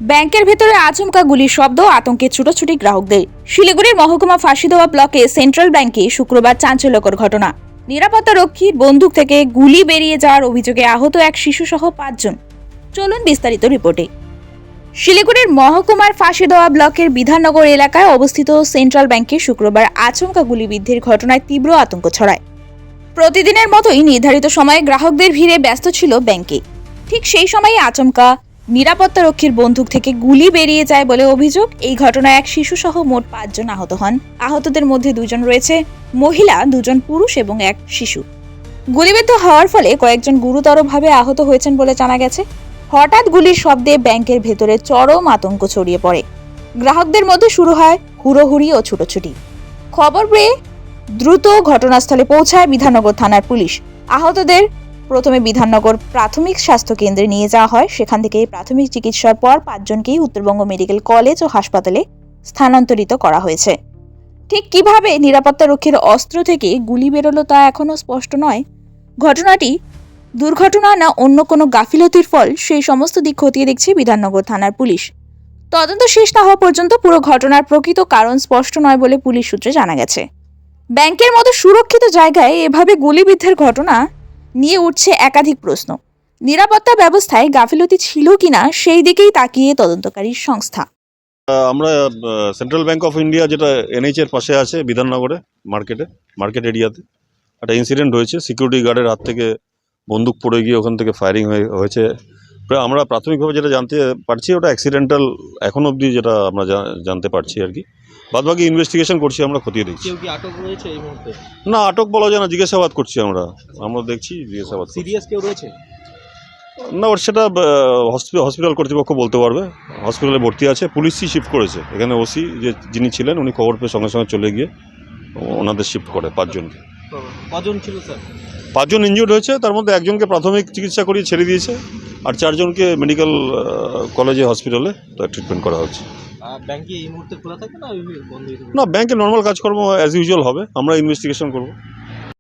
ব্যাংকের ভেতরে আচমকা গুলির শব্দ আতঙ্কে ছুটোছুটি গ্রাহকদের। শিলিগুড়ির মহকুমা ফাঁসিদেওয়া ব্লকে সেন্ট্রাল ব্যাংকে শুক্রবার চাঞ্চল্যকর ঘটনা। নিরাপত্তা রক্ষীর বন্দুক থেকে গুলি বেরিয়ে যাওয়ার অভিযোগে আহত এক শিশুসহ 5 জন। চলুন বিস্তারিত রিপোর্টে। শিলিগুড়ির মহকুমার ফাঁসিদেওয়া ব্লকের বিধাননগর এলাকায় অবস্থিত সেন্ট্রাল ব্যাংকে শুক্রবার আচমকা গুলিবিদ্ধের ঘটনায় তীব্র আতঙ্ক ছড়ায়। প্রতিদিনের মতোই নির্ধারিত সময়ে গ্রাহকদের ভিড়ে ব্যস্ত ছিল ব্যাংকে। ঠিক সেই সময়ে আচমকা নিরাপত্তা রক্ষীর বন্দুক থেকে গুলি বেরিয়ে যায় বলে অভিযোগ। এই ঘটনায় এক শিশুসহ মোট 5 জন আহত হন। আহতদের মধ্যে 2 জন রয়েছে মহিলা, 2 জন পুরুষ এবং এক শিশু। গুলিবিদ্ধ হওয়ার ফলে কয়েকজন গুরুতরভাবে আহত হয়েছেন বলে জানা গেছে। হঠাৎ গুলির শব্দে ব্যাংকের ভেতরে চরম আতঙ্ক ছড়িয়ে পড়ে। গ্রাহকদের মধ্যে শুরু হয় হুড়োহুড়ি ও ছুটোছুটি। খবর পেয়ে দ্রুত ঘটনাস্থলে পৌঁছায় বিধাননগর থানার পুলিশ। আহতদের প্রথমে বিধাননগর প্রাথমিক স্বাস্থ্য কেন্দ্রে নিয়ে যাওয়া হয়। সেখান থেকে প্রাথমিক চিকিৎসার পর 5 জনকেই উত্তরবঙ্গ মেডিকেল কলেজ ও হাসপাতালে স্থানান্তরিত করা হয়েছে। ঠিক কিভাবে নিরাপত্তা রক্ষীর অস্ত্র থেকে গুলি বেরোলো তা এখনও স্পষ্ট নয়। ঘটনাটি দুর্ঘটনা না অন্য কোনো গাফিলতির ফল, সেই সমস্ত দিক খতিয়ে দেখছে বিধাননগর থানার পুলিশ। তদন্ত শেষ না হওয়া পর্যন্ত পুরো ঘটনার প্রকৃত কারণ স্পষ্ট নয় বলে পুলিশ সূত্রে জানা গেছে। ব্যাংকের মতো সুরক্ষিত জায়গায় এভাবে গুলিবিদ্ধের ঘটনা নিয়ে উঠছে একাধিক প্রশ্ন। নিরাপত্তা ব্যবস্থায় গাফিলতি ছিল কিনা সেই দিকেই তাকিয়ে তদন্তকারী সংস্থা। আমরা সেন্ট্রাল ব্যাংক অফ ইন্ডিয়া, যেটা এনএইচ এর পাশে আছে বিধাননগরে, মার্কেট এরিয়াতে একটা ইনসিডেন্ট হয়েছে। সিকিউরিটি গার্ডের হাত থেকে বন্দুক পড়ে গিয়ে ওখান থেকে ফায়ারিং হয়েছে। আমরা প্রাথমিকভাবে যেটা জানতে পারছি ওটা অ্যাক্সিডেন্টাল এখন অবধি, যেটা আমরা জানতে পারছি আর কি। বাদবাকি ইনভেস্টিগেশন করছি, আমরা খতিয়ে দেখছি। কেউ কি আটক রয়েছে এই মুহূর্তে? না, আটক বলা যায় না, জিজ্ঞাসাবাদ করছি আমরা দেখছি জিজ্ঞাসাবাদ। সিরিয়াস কেউ রয়েছে? না, ওর সেটা হসপিটাল কর্তৃপক্ষ বলতে পারবে। হসপিটালে ভর্তি আছে, পুলিশই শিফট করেছে। এখানে ওসি যিনি ছিলেন উনি খবর পেয়ে সঙ্গে সঙ্গে চলে গিয়ে ওনাদের শিফট করে 5 জনকে। কজন ছিল স্যার? 5 জন ইনজিউর্ড হয়েছে, তার মধ্যে একজনকে প্রাথমিক চিকিৎসা করিয়ে ছেড়ে দিয়েছে, আর 4 জনকে মেডিকেল কলেজে হসপিটালে ট্রিটমেন্ট করা হচ্ছে। ব্যাংকে এই মুহূর্তে খোলা থাকে না বন্ধ? না, ব্যাংকে নর্মাল কাজকর্ম অ্যাজ ইউজুয়াল হবে, আমরা ইনভেস্টিগেশন করব।